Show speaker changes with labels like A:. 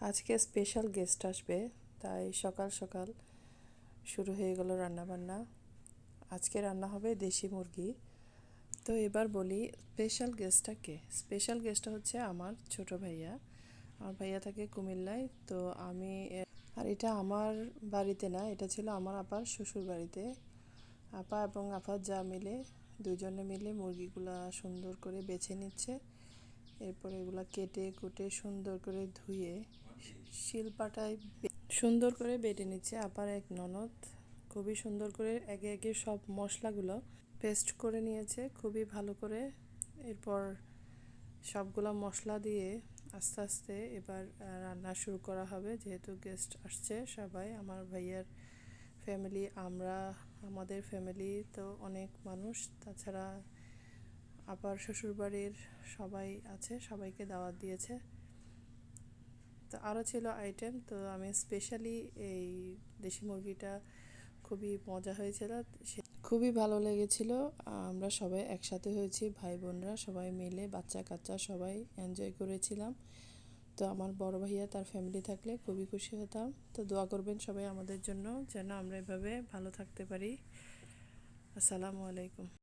A: আজকে special guest আসবে, তাই সকাল সকাল শুরু হয়ে গেল রান্নাবান্না। আজকে রান্না হবে দেশি মুরগি। তো এবার বলি, স্পেশাল গেস্টটা কে? স্পেশাল গেস্টটা হচ্ছে আমার ছোট ভাইয়া। আমার ভাইয়া থাকে কুমিল্লায়। তো আমি আর এটা আমার বাড়িতে না, এটা ছিল আমার আপার শ্বশুর বাড়িতে। আপা এবং আফার যা মিলে, দুজনে মিলে মুরগিগুলা সুন্দর করে বেছে নিচ্ছে। এরপরে এগুলা কেটে কুটে সুন্দর করে ধুয়ে শিলপাটায় সুন্দর করে বেটে নিচ্ছে আপার এক ননদ। খুবই সুন্দর করে একে একে সব মশলাগুলো পেস্ট করে নিয়েছে খুবই ভালো করে। এরপর সবগুলো মশলা দিয়ে আস্তে আস্তে এবার রান্না শুরু করা হবে। যেহেতু গেস্ট আসছে সবাই, আমার ভাইয়ার ফ্যামিলি, আমরা, আমাদের ফ্যামিলি তো অনেক মানুষ, তাছাড়া আপার শ্বশুরবাড়ির সবাই আছে, সবাইকে দাওয়াত দিয়েছে। তো আরও ছিল আইটেম। তো আমি স্পেশালি এই দেশি মুরগিটা খুবই মজা হয়েছিল, খুবই ভালো লেগেছিল। আমরা সবাই একসাথে হয়েছি, ভাই বোনরা সবাই মিলে, বাচ্চা কাচ্চা সবাই এনজয় করেছিলাম। তো আমার বড় ভাইয়া তার ফ্যামিলি থাকলে খুবই খুশি হতাম। তো দোয়া করবেন সবাই আমাদের জন্য, যেন আমরা এভাবে ভালো থাকতে পারি। আসসালামু আলাইকুম।